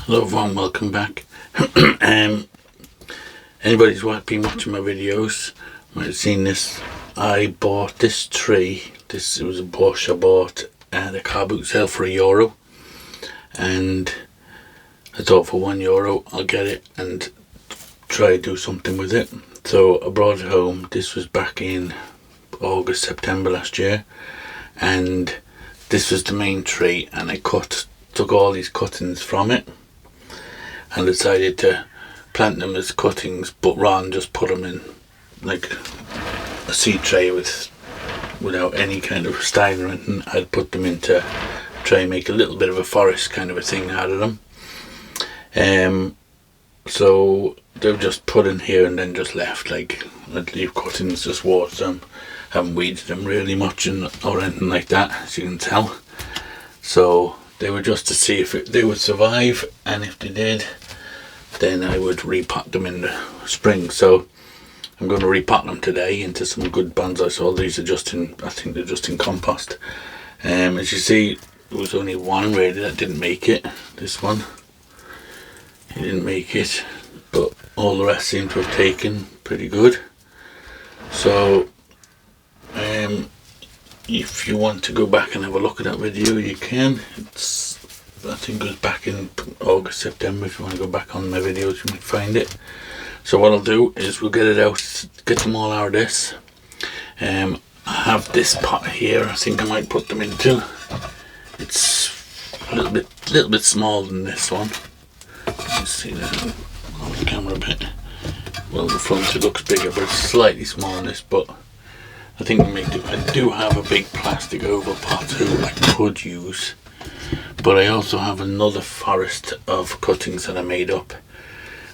Hello everyone, welcome back. Anybody's been watching my videos might have seen this. I bought this tree. It was a bush I bought at a car boot sale for €1, and I thought for €1 I'll get it and try to do something with it. So I brought it home. This was back in August, September last year, and this was the main tree, and I took all these cuttings from it and decided to plant them as cuttings, but rather than just put them in like a seed tray without any kind of style or anything, I'd put them into try and make a little bit of a forest kind of a thing out of them. So they were just put in here and then just left. Like, I'd leave cuttings, just water them, haven't weeded them really much or anything like that, as you can tell. So they were just to see if they would survive, and if they did, then I would repot them in the spring. So I'm going to repot them today into some good bonsai soil. These are I think they're just in compost. As you see, there was only one really that didn't make it. This one, he didn't make it, but all the rest seem to have taken pretty good. So if you want to go back and have a look at that video, you can. I think it was back in August, September. If you want to go back on my videos, you might find it. So what I'll do is we'll get it out, get them all out of this. I have this pot here. I think I might put them into. It's a little bit smaller than this one. Let's see that on the camera a bit. Well, the front it looks bigger, but it's slightly smaller than this. But I think I do have a big plastic oval pot who I could use. But I also have another forest of cuttings that I made up,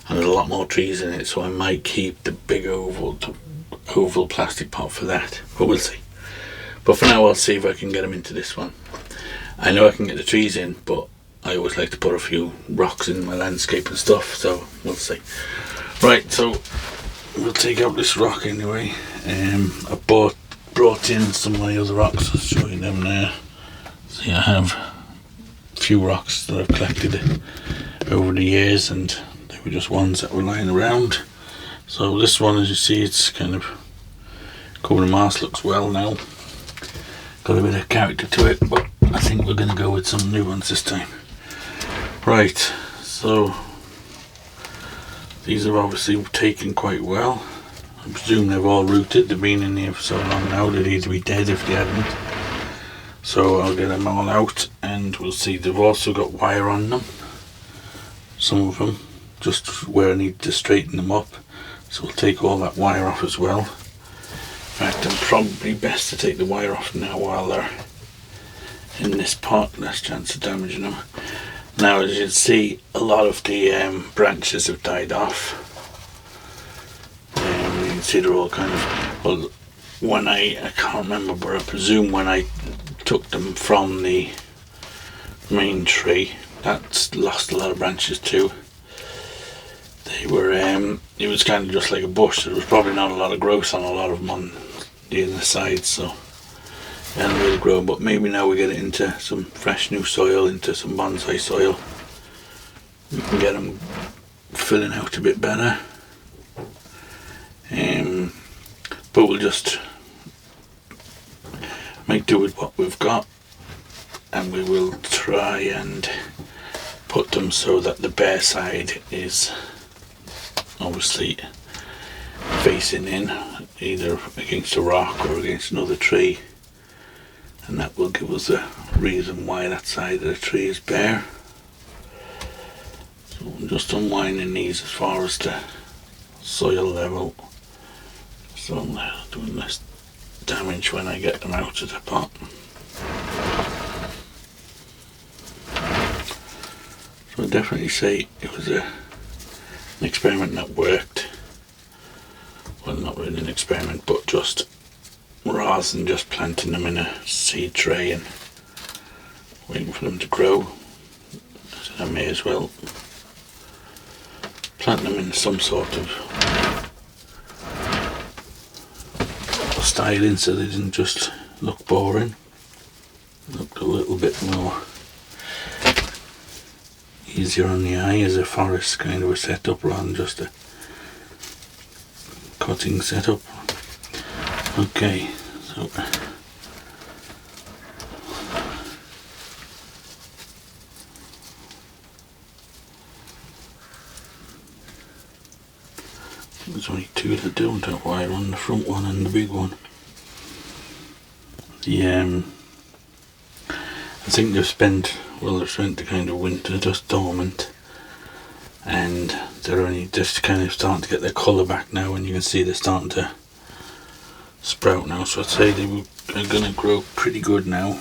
and there's a lot more trees in it, so I might keep the big oval plastic pot for that, but we'll see. But for now, I'll see if I can get them into this one. I know I can get the trees in, but I always like to put a few rocks in my landscape and stuff, so we'll see. Right, so we'll take out this rock anyway. I brought in some of my other rocks. I'll show you them there. See, I have few rocks that I've collected over the years, and they were just ones that were lying around. So this one, as you see, it's kind of covered in moss, looks well now, got a bit of character to it, but I think we're going to go with some new ones this time. Right, so these are obviously taken quite well. I presume they've all rooted. They've been in here for so long now, they'd either be dead if they hadn't. So I'll get them all out and we'll see. They've also got wire on them, some of them, just where I need to straighten them up. So we'll take all that wire off as well. In fact, I'm probably best to take the wire off now while they're in this pot, less chance of damaging them. Now, as you can see, a lot of the branches have died off. You can see they're all kind of, well, when I can't remember, but I presume when I took them from the main tree, that's lost a lot of branches too. They were it was kind of just like a bush. There was probably not a lot of growth on a lot of them on the other side, so they hadn't really grown. But maybe now we get it into some fresh new soil, into some bonsai soil, we can get them filling out a bit better. But we'll just make do with what we've got, and we will try and put them so that the bare side is obviously facing in, either against a rock or against another tree, and that will give us a reason why that side of the tree is bare. So I'm just unwinding these as far as the soil level, so I'm doing less damage when I get them out of the pot. So I definitely say it was an experiment that worked. Well, not really an experiment, but just rather than just planting them in a seed tray and waiting for them to grow, I may as well plant them in some sort of styling so they didn't just look boring, looked a little bit more easier on the eye as a forest kind of a setup rather than just a cutting setup. Okay, so there's only two that don't have wire on, the front one and the big one. I think they've spent the kind of winter just dormant, and they're only just kind of starting to get their colour back now, and you can see they're starting to sprout now, so I'd say they are going to grow pretty good now.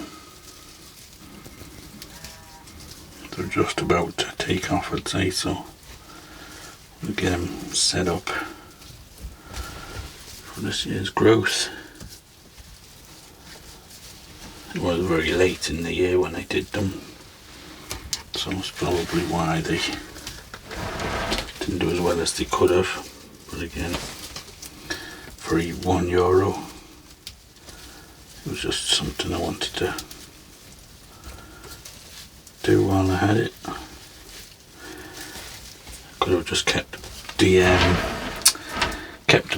They're just about to take off, I'd say, so we'll get them set up for this year's growth. It was very late in the year when I did them, so that's probably why they didn't do as well as they could have. But again, for €1, it was just something I wanted to do while I had it. Could have just kept the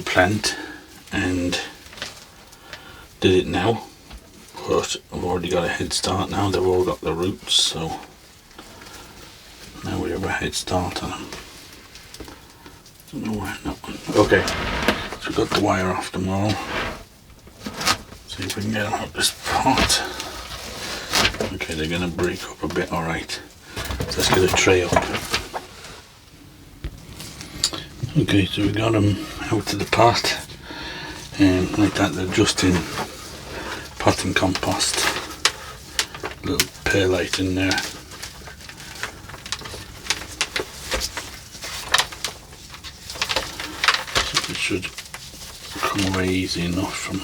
plant and did it now. But I've already got a head start now, they've all got the roots, so now we have a head start on them. Don't know where that one. Okay, so we've got the wire off them all. See if we can get them out this pot. Okay, they're going to break up a bit, alright. So let's get a tray up. Okay, so we got them out of the pot, and like that they're just in potting compost, a little perlite in there. So it should come away easy enough from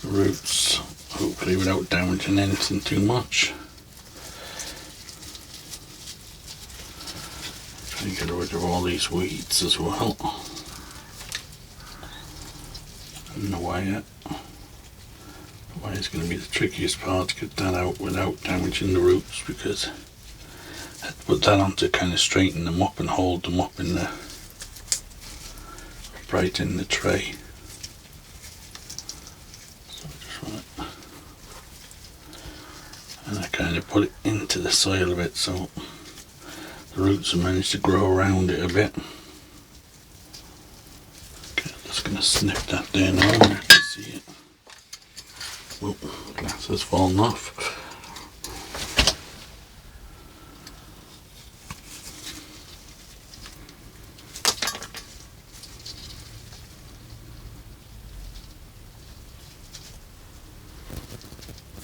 the roots, hopefully without damaging anything too much. Try and get rid of all these weeds as well. And the wire. Wire is going to be the trickiest part, to get that out without damaging the roots, because I had to put that on to kind of straighten them up and hold them up in the right in the tray. So just right, and I kind of put it into the soil a bit so the roots have managed to grow around it a bit. Okay, I'm just going to snip that there now, I can see it. Oh, glass has fallen off.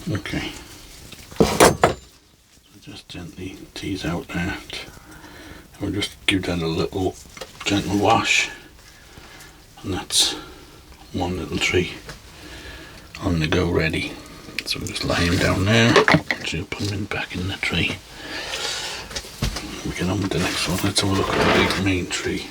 Okay, so just gently tease out that. We'll just give that a little gentle wash, and that's one little tree on the go ready. So we'll just lay him down there. Actually, put him back in the tree. We get on with the next one. Let's have a look at the big main tree.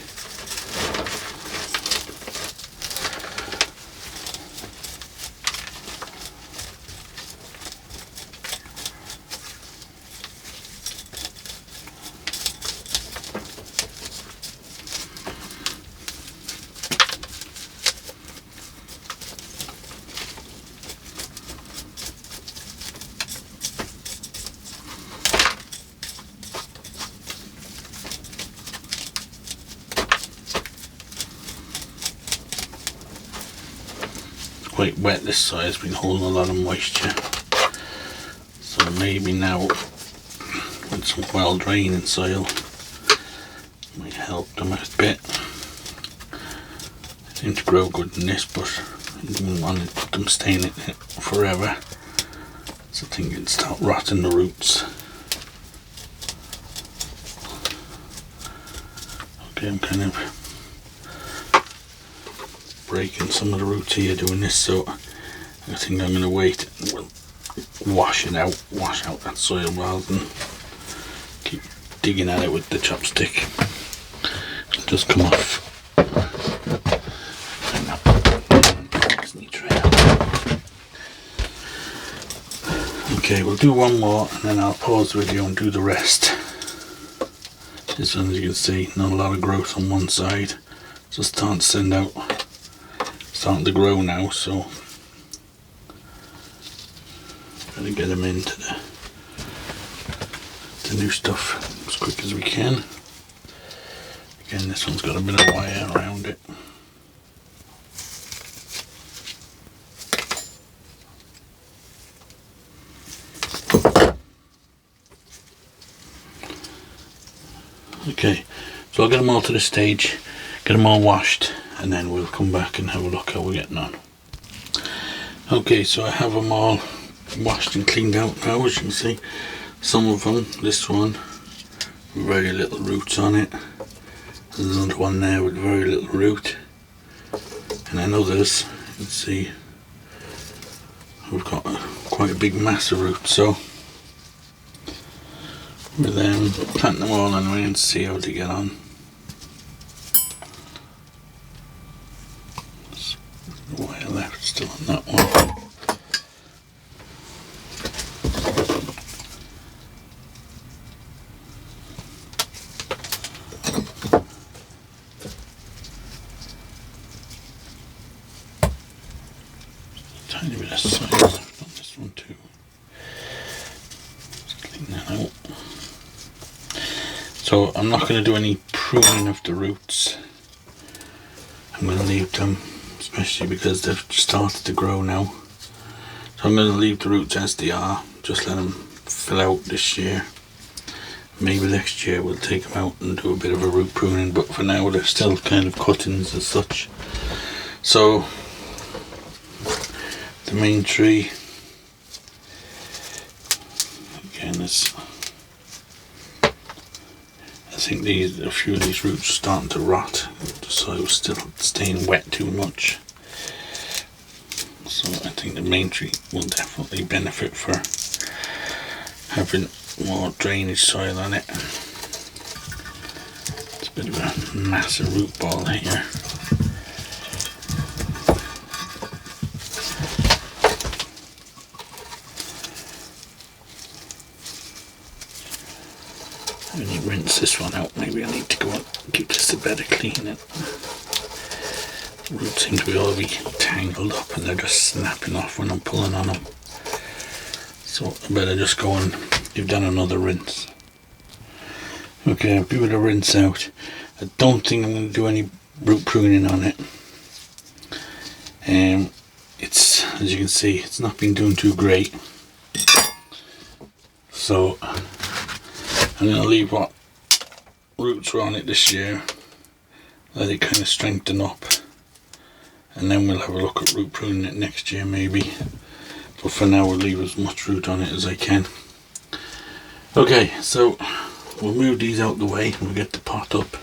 Quite wet this side, it's been holding a lot of moisture, so maybe now with some well draining soil might help them a bit. They seem to grow good in this, but I didn't want to put them staying in it forever, so I think it'd start rotting the roots. Okay, I'm kind of breaking some of the roots here doing this, so I think I'm going to wait and we'll wash out that soil rather than keep digging at it with the chopstick. It'll just come off. Okay, we'll do one more and then I'll pause the video and do the rest. This one, as you can see, not a lot of growth on one side. Just starting to send out, starting to grow now, so gotta get them into the new stuff as quick as we can. Again, this one's got a bit of wire around it. Okay, so I'll get them all to this stage, get them all washed, and then we'll come back and have a look how we're getting on. Okay, so I have them all washed and cleaned out now, as you can see. Some of them, this one, very little roots on it. There's another one there with very little root. And then others, you can see, we've got quite a big mass of roots. So we'll then plant them all anyway and see how they get on. There's a wire left still on that one. Tiny bit of size left on this one too. Let's clean that out. So I'm not going to do any pruning of the roots. I'm going to leave them, especially because they've started to grow now. So I'm going to leave the roots as they are, just let them fill out this year. Maybe next year we'll take them out and do a bit of a root pruning, but for now they're still kind of cuttings as such. So the main tree, again, is, I think a few of these roots are starting to rot, so it was still staying wet too much. So I think the main tree will definitely benefit for having more drainage soil on it. It's a bit of a massive root ball here. I need to rinse this one out. Maybe I need to go and give this a better cleaning. The roots seem to be all tangled up and they're just snapping off when I'm pulling on them. So I better just go and give that another rinse. Okay, I'll give it a rinse out. I don't think I'm going to do any root pruning on it. It's, as you can see, it's not been doing too great. So I'm going to leave what roots were on it this year, let it kind of strengthen up, and then we'll have a look at root pruning it next year maybe. But for now we'll leave as much root on it as I can. Okay, so we'll move these out the way and we'll get the pot up.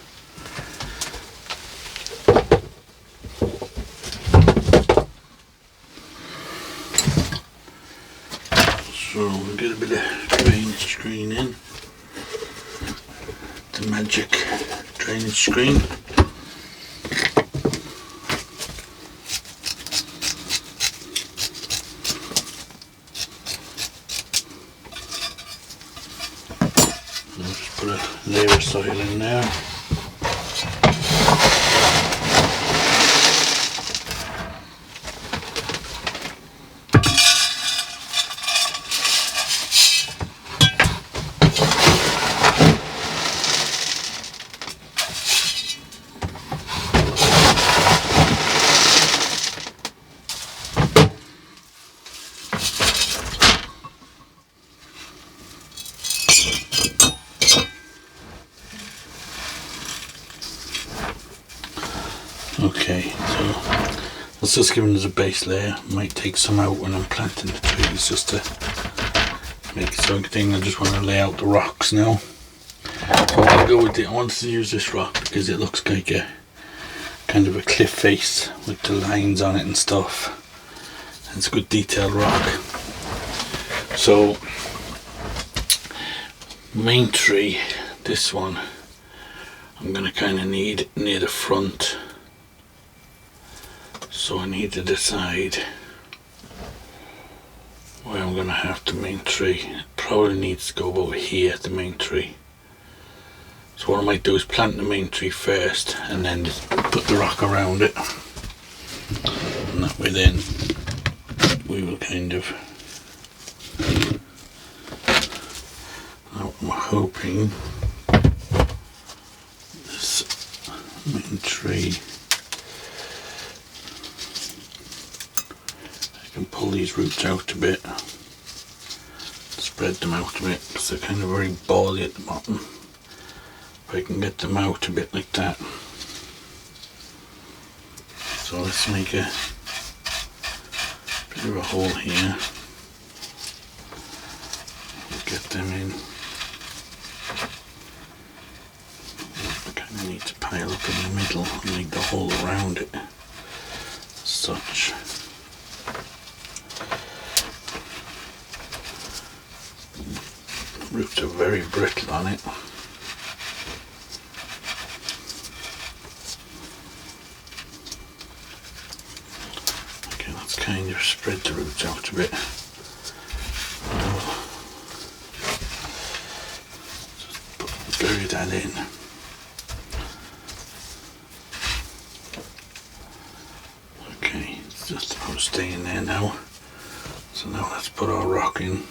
So we'll get a bit of drainage screen in. The magic drainage screen. I'll just put a layer of soil in there. Okay, so let's just give it as a base layer. Might take some out when I'm planting the trees just to make it something. I just want to lay out the rocks now. So I'll go with it. I want to use this rock because it looks like a kind of a cliff face with the lines on it and stuff. And it's a good detailed rock. So main tree, this one, I'm going to kind of need near the front. So I need to decide where I'm going to have the main tree. It probably needs to go over here, the main tree. So So what I might do is plant the main tree first and then just put the rock around it, and that way then we will kind of, I'm hoping this main tree, I can pull these roots out a bit, spread them out a bit, because they're kind of very bally at the bottom. If I can get them out a bit like that. So let's make a bit of a hole here. We'll get them in. I kind of need to pile up in the middle and make the hole around it as such. Roots are very brittle on it. Okay, let's kind of spread the roots out a bit. Just bury that in. Okay, it's just about staying there now. So now let's put our rock in.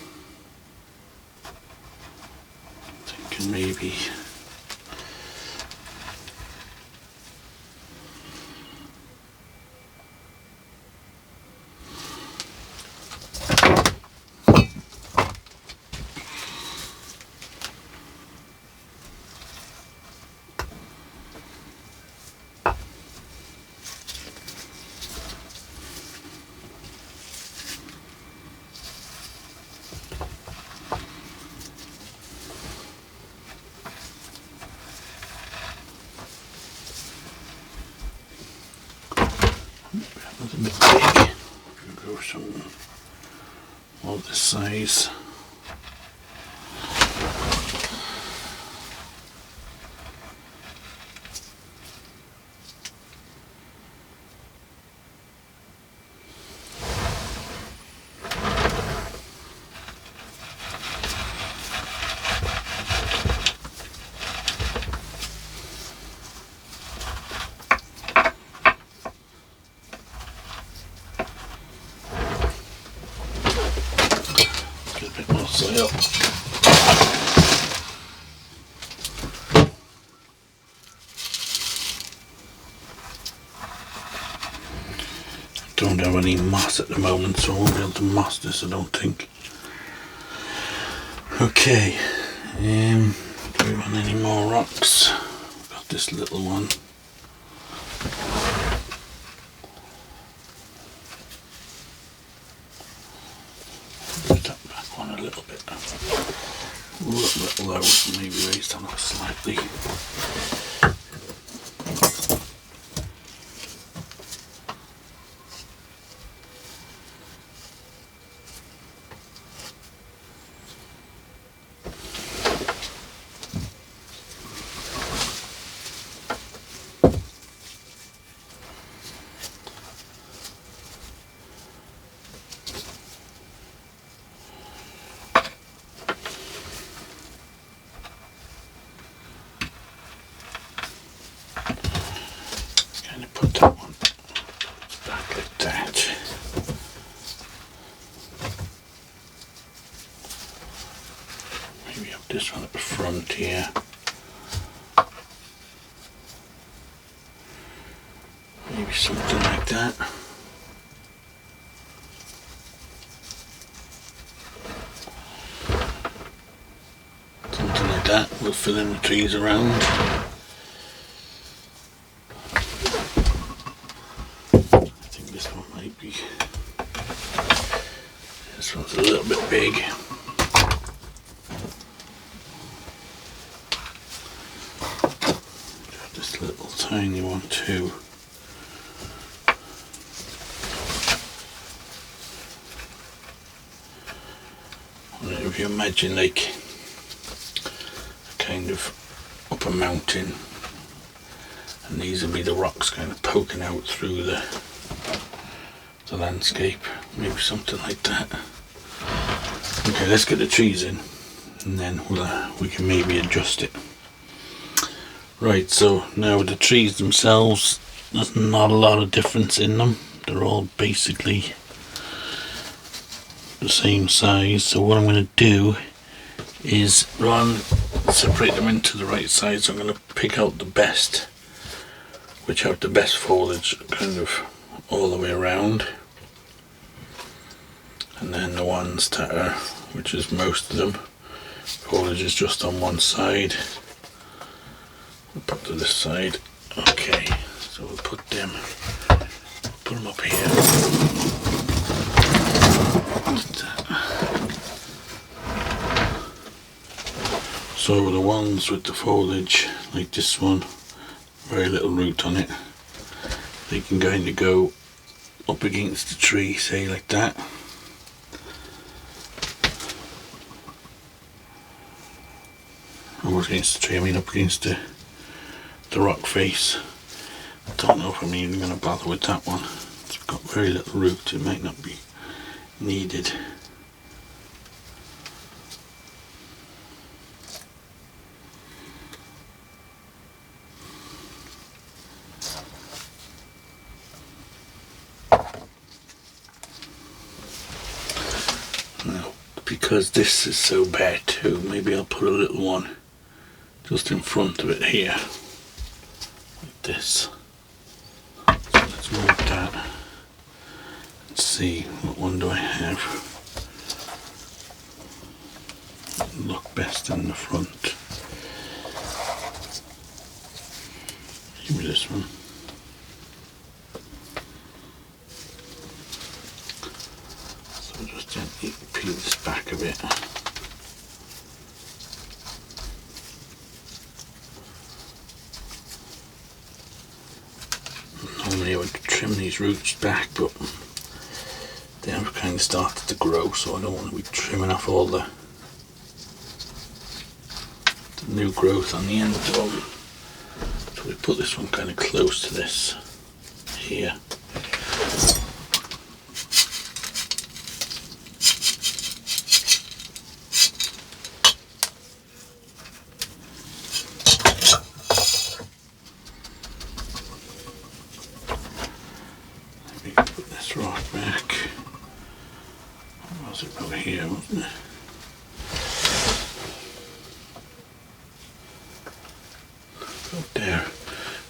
Thinking maybe a bit big. We'll go some of this size. Get a bit more soil. Don't have any moss at the moment, so I won't be able to moss this, I don't think. Okay, do we want any more rocks? I've got this little one. Put that back one a little bit. A little bit low, maybe raise that up slightly. Put that one back like that. Maybe up this one at the front here. Maybe something like that. Something like that. We'll fill in the trees around. This one's a little bit big. Got this little tiny one too. And if you imagine like a kind of up a mountain, and these will be the rocks kind of poking out through the landscape, maybe something like that. Okay, let's get the trees in, and then we can maybe adjust it. Right, so now the trees themselves, there's not a lot of difference in them. They're all basically the same size. So what I'm going to do is separate them into the right size. I'm going to pick out the best, which have the best foliage kind of all the way around, and then the ones that are, which is most of them, foliage is just on one side. We'll put to this side. Okay, so we'll put them up here. So the ones with the foliage, like this one, very little root on it, they can kind of go up against the tree, say like that. Or against the tree, I mean up against the rock face. I don't know if I'm even going to bother with that one. It's got very little root, it might not be needed. Now, because this is so bare too, maybe I'll put a little one just in front of it here, like this. So let's move that. Let's see, what one do I have? Look best in the front. Maybe this one. So just gently peel this back a bit. Normally I would trim these roots back, but they have kind of started to grow, so I don't want to be trimming off all the new growth on the end of them. So we put this one kind of close to this here. Put this rock back. What was it over here, wasn't it? About there.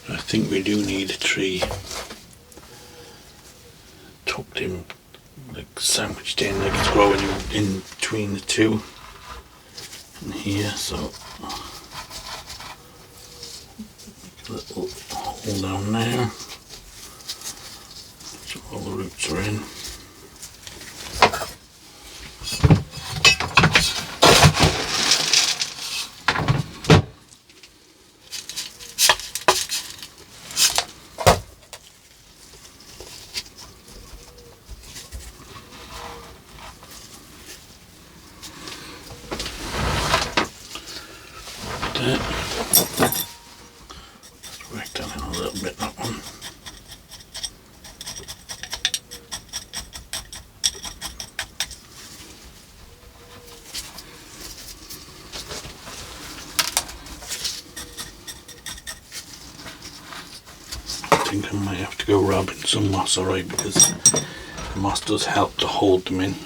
I think we do need a tree tucked in, like sandwiched in, like it's growing in between the two and here, so make a little hole down there. All the roots are in. Let's work that in a little bit, that one. I think I might have to go rubbing some moss, alright, because the moss does help to hold them in.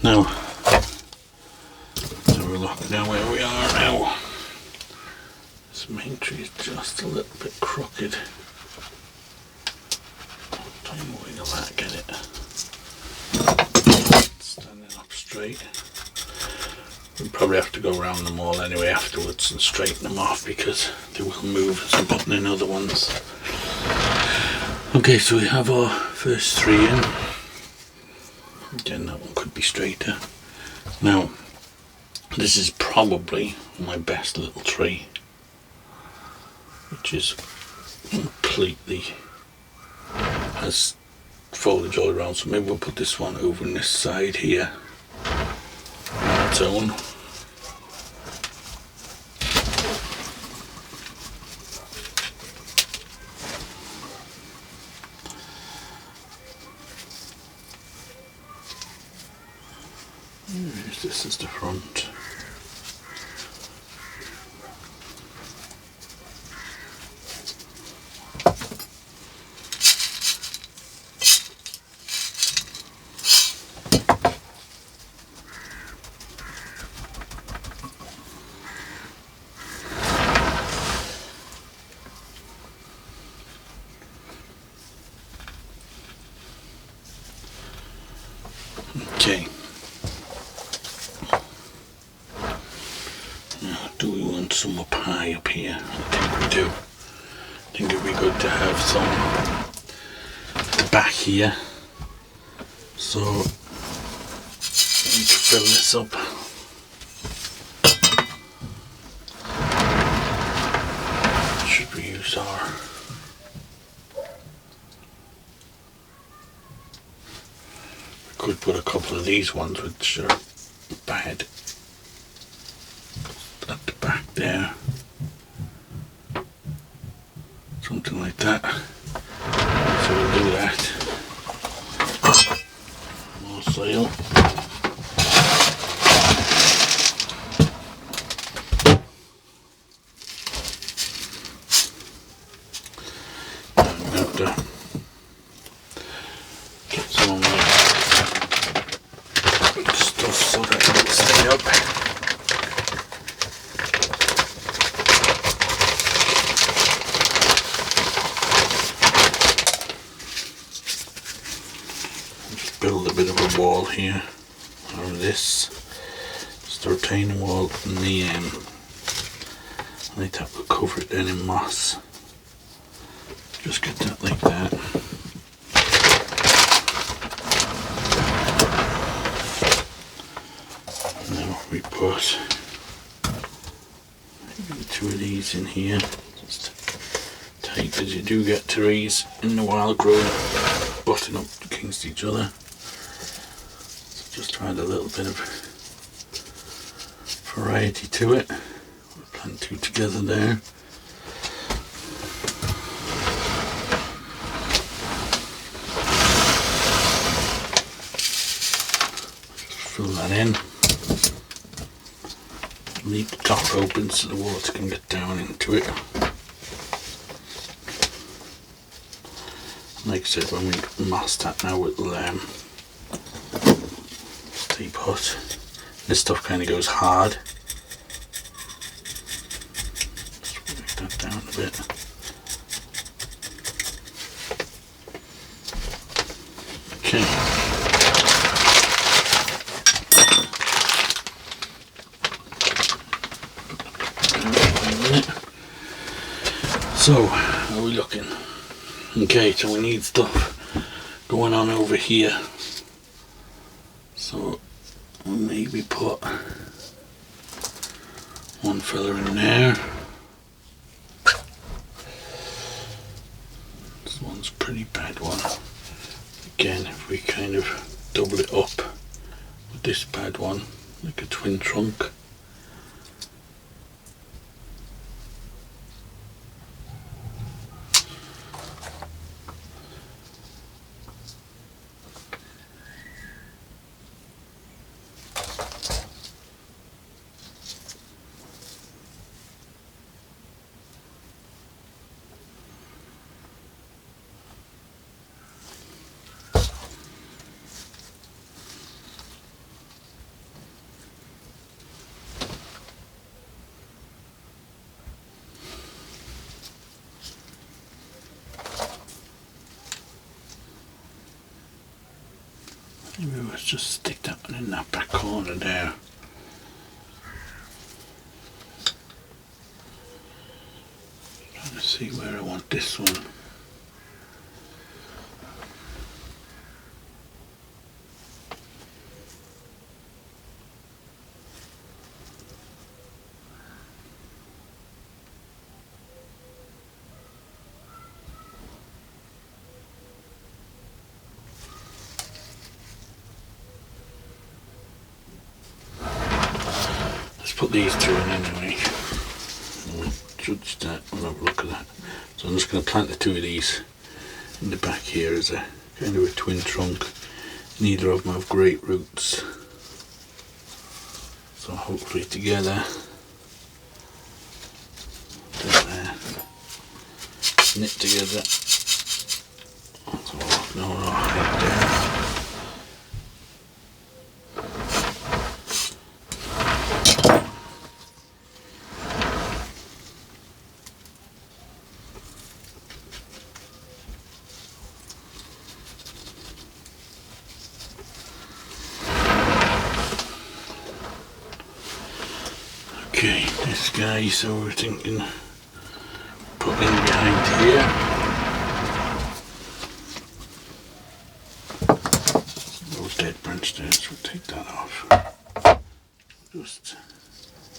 Now, so we're looking down where we are now. This main tree is just a little bit crooked. Try and wiggle that, get it standing up straight. We'll probably have to go around them all anyway afterwards and straighten them off because they will move as I'm putting in other ones. Okay, so we have our first three in. Again, that one could be straighter. Now, this is probably my best little tree, which is completely has foliage all around. So maybe we'll put this one over on this side here on its own. This is the front. some up high up here. I think we do. I think it'd be good to have some back here. So we can fill this up. Should we use our could put a couple of these ones which are bad at the back there, something like that. So we'll do that. More soil. And we have to get some of my stuff so that it will stay up. Just build a bit of a wall here out of this. Just a retaining wall, and the I need to cover it then in moss. Just get that like that. Now we put maybe 2 of these in here, just tight, because you do get trees in the wild growing butting up against each other. So just to add a little bit of variety to it. We'll plant 2 together there. Fill that in. Leave the top open so the water can get down into it. Like I said, when we mask that now, it'll stay put. This stuff kind of goes hard. Just break that down a bit. Okay. So, how are we looking? Okay, so we need stuff going on over here. So, we'll maybe put one fella in there. This one's a pretty bad one. Again, if we kind of double it up with this bad one, like a twin trunk. Maybe let's just stick that one in that back corner there. Trying to see where I want this one. Put these 2 in anyway. We'll judge that, we'll have a look at that. So I'm just going to plant the 2 of these in the back here as a kind of a twin trunk. Neither of them have great roots. So hopefully together, knit together. So no height there. Okay, this guy, so we're thinking put in behind here. No dead branch there, so we'll take that off. Just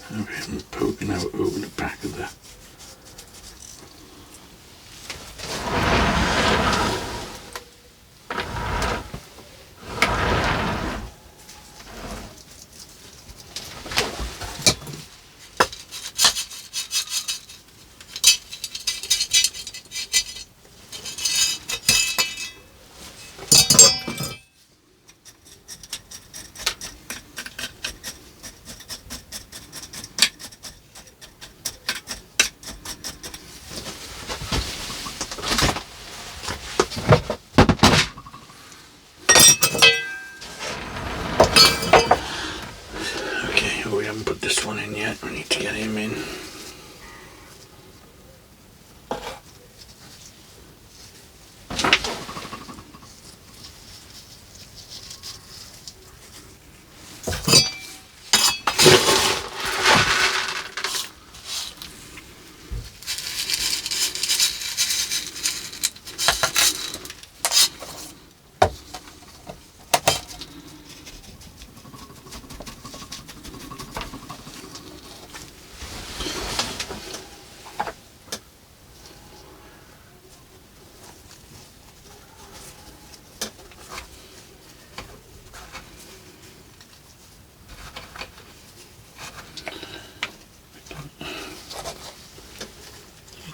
have him poking out over the back of the we haven't put this one in yet, we need to get him in.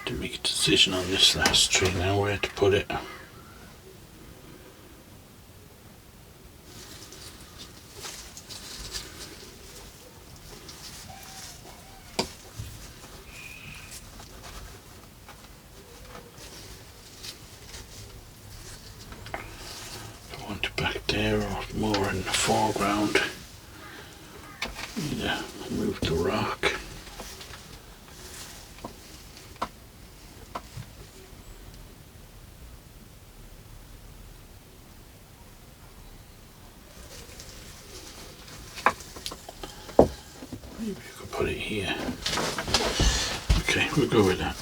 To make a decision on this last tree now, where to put it. I want it back there or more in the foreground. Either move the rock. Maybe you could put it here. Okay, we'll go with that.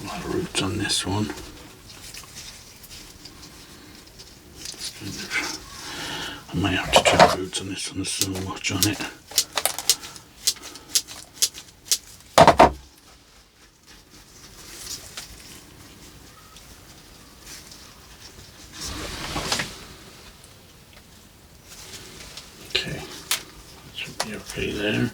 A lot of roots on this one. I might have to trim roots on this one, there's so much on it. Okay, that should be okay there.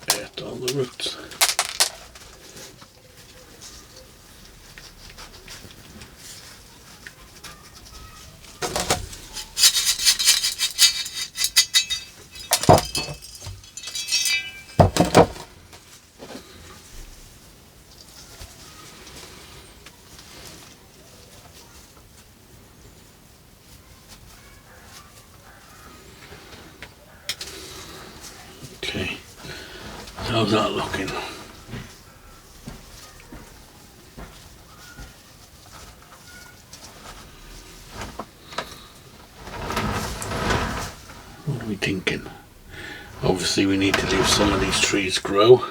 Add all the roots. Okay, how's that looking? What are we thinking? Obviously we need to leave some of these trees grow,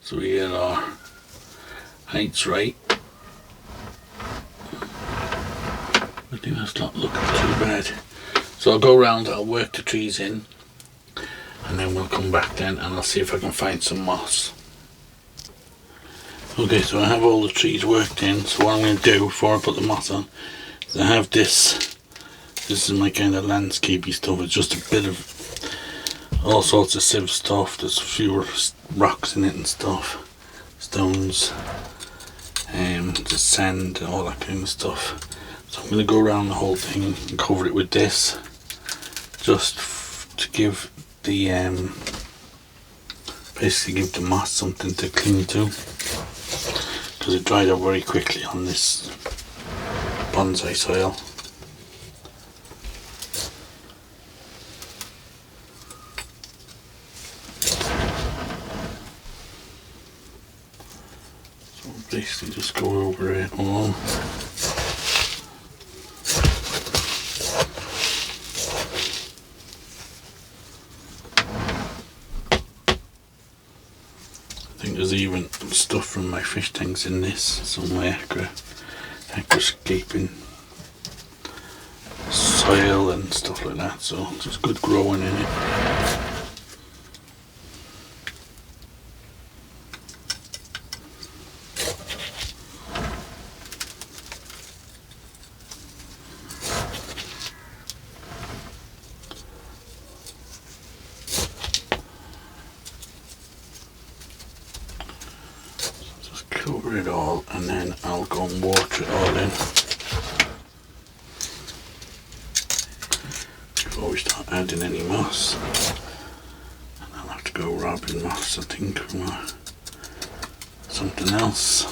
so we get our heights right. I think that's not looking too bad. So I'll go around, I'll work the trees in, and then we'll come back then and I'll see if I can find some moss. Okay, so I have all the trees worked in, so what I'm going to do before I put the moss on is I have this is my kind of landscapey stuff. It's just a bit of all sorts of sieve stuff, there's fewer rocks in it and stuff, stones, just sand, all that kind of stuff. So I'm going to go around the whole thing and cover it with this, just to give the basically give the moss something to cling to, because it dried up very quickly on this bonsai soil. So basically just go over it all. even stuff from my fish tanks in this, some of my aquascaping soil and stuff like that, so there's good growing in it. Cover it all and then I'll go and water it all in before we start adding any moss. And I'll have to go robbing moss, I think, from something else.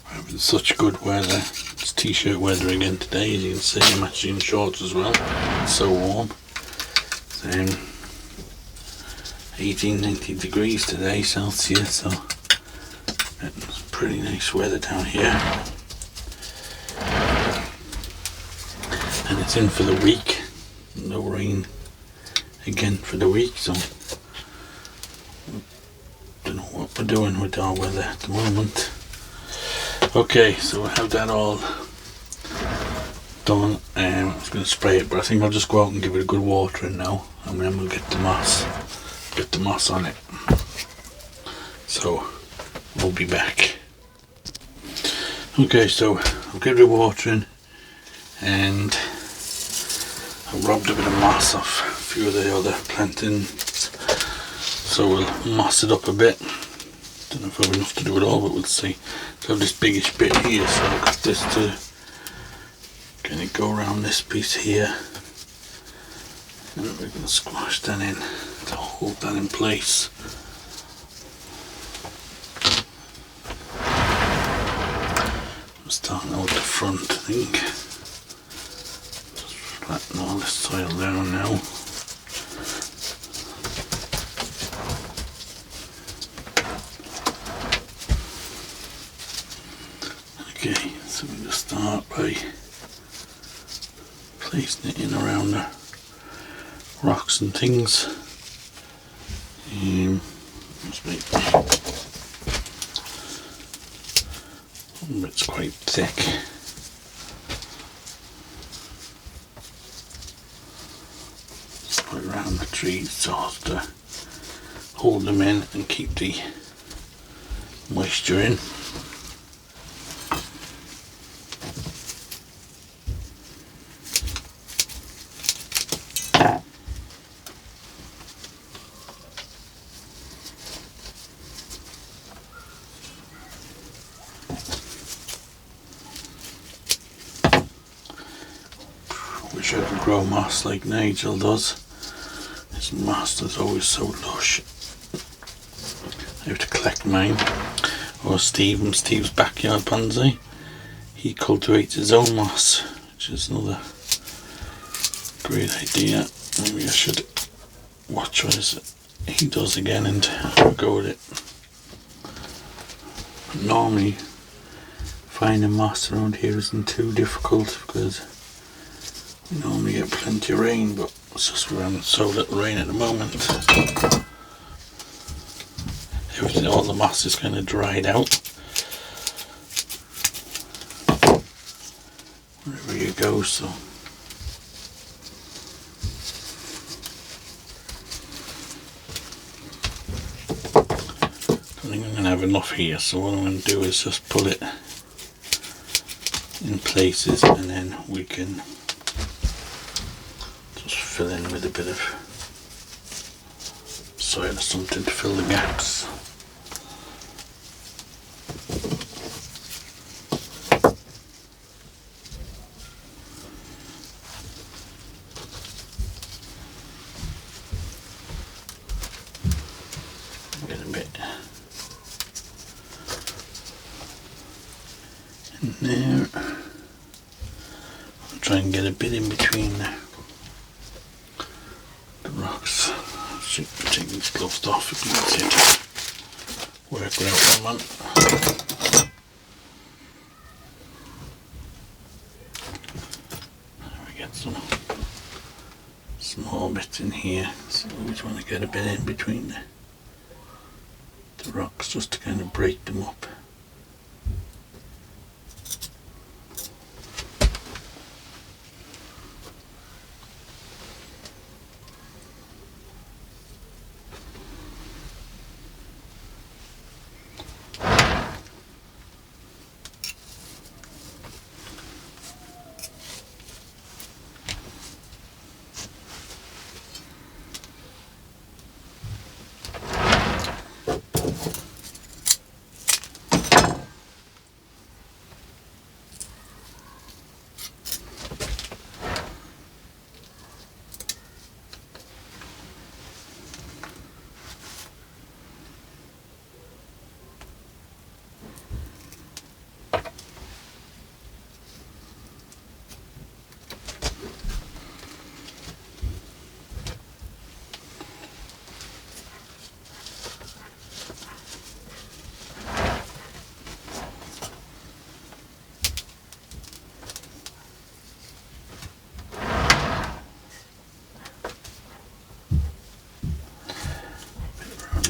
We're having such good weather. It's t-shirt weather again today, as you can see. I'm actually in shorts as well. It's so warm. 18-19 degrees today Celsius, so it's pretty nice weather down here. And it's in for the week. No rain again for the week, so don't know what we're doing with our weather at the moment. Okay, so we have that all done. I was going to spray it, but I think I'll just go out and give it a good watering now, and then we'll get the moss on it. So we'll be back. Okay, so I'll give it a watering, and I robbed a bit of moss off a few of the other plantings, so we'll moss it up a bit. Don't know if I have enough to do it all, but we'll see. So I have this biggish bit here, so I've got this to kind of go around this piece here, and we're going to squash that in to hold that in place. I'm starting out the front, I think. Just flatten all this soil down now. Okay, so we just start by placing it in around the rocks and things. It's quite thick. Just right around the trees so as to hold them in and keep the moisture in. Wish I could grow moss like Nigel does. His moss is always so lush. I have to collect mine. Or Steve's backyard pansy. He cultivates his own moss, which is another great idea. Maybe I should watch what he does again and go with it. But normally finding moss around here isn't too difficult because we normally get plenty of rain, but it's just we're having so little rain at the moment. Everything, all the moss is kind of dried out. Wherever you go, so. I think I'm going to have enough here, so what I'm going to do is just pull it in places and then we can just fill in with a bit of soil or something to fill the gaps. Get a bit in there. I'll try and get a bit in between the rocks. See, take these gloves off if you can see it. Work without them on. We get some small bits in here, so we just want to get a bit in between the the rocks just to kind of break them up.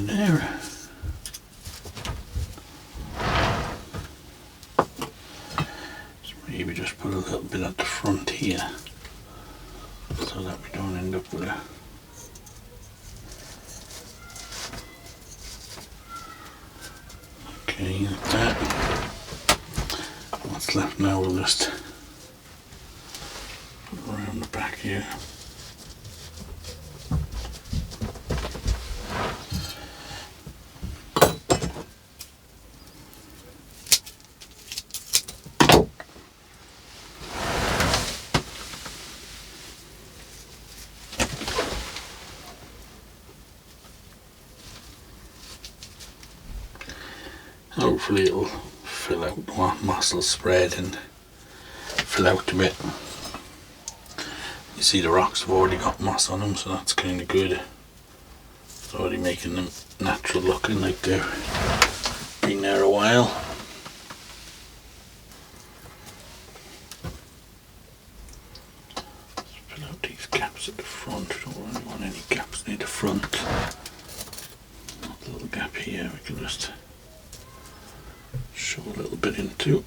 There. So maybe just put a little bit at the front here so that we don't end up with a okay, like that. What's left now we'll just put it around the back here. Hopefully it'll fill out, the moss will spread and fill out a bit. You see the rocks have already got moss on them, so that's kind of good. It's already making them natural looking, like they've been there a while. Let's fill out these gaps at the front. We don't really want any gaps near the front. A little gap here we can just show a little bit into.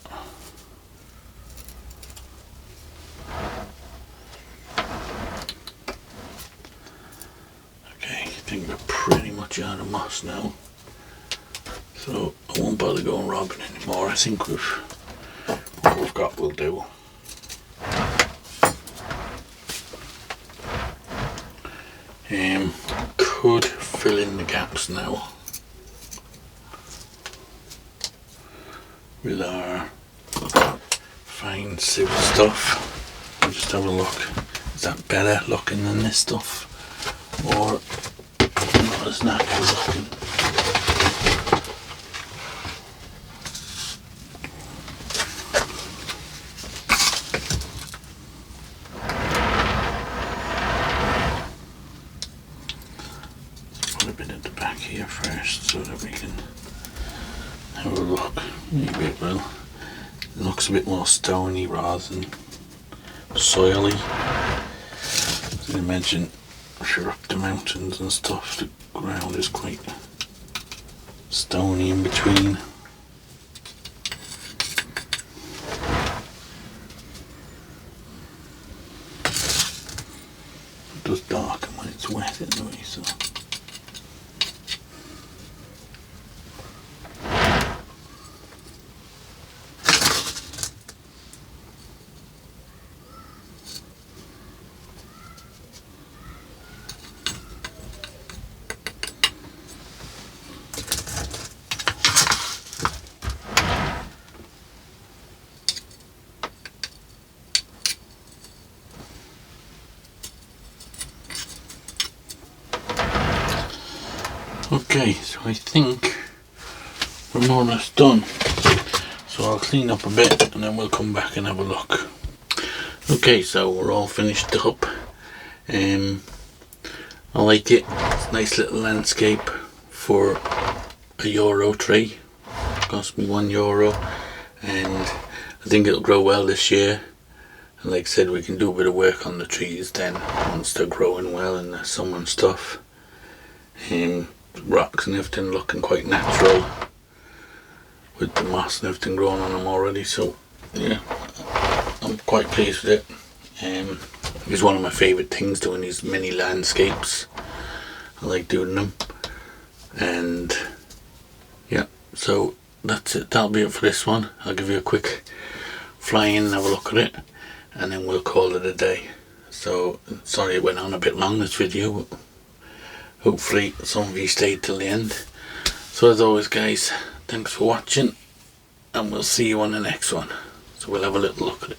Okay, I think we're pretty much out of moss now, so I won't bother going robbing anymore. I think what we've got will do. Could fill in the gaps now with our fine sieve stuff. I'll just have a look. Is that better looking than this stuff, or not as natural looking? Let's put a bit at the back here first so that we can have a look. Maybe it will. It looks a bit more stony rather than soily. As I mentioned, if you're up the mountains and stuff, the ground is quite stony in between. It does darken when it's wet anyway, so. Okay, so I think we're more or less done. So I'll clean up a bit and then we'll come back and have a look. Okay, so we're all finished up. I like it. It's a nice little landscape for a euro tree. It cost me €1 and I think it'll grow well this year. And like I said, we can do a bit of work on the trees then once they're growing well in the summer and stuff. rocks and everything looking quite natural with the moss and everything growing on them already. So yeah, I'm quite pleased with it. It's one of my favourite things, doing these mini landscapes. I like doing them. And yeah, so that's it. That'll be it for this one. I'll give you a quick fly in and have a look at it, and then we'll call it a day. So sorry it went on a bit long, this video, but hopefully some of you stayed till the end. So as always guys, thanks for watching, and we'll see you on the next one. So we'll have a little look at it.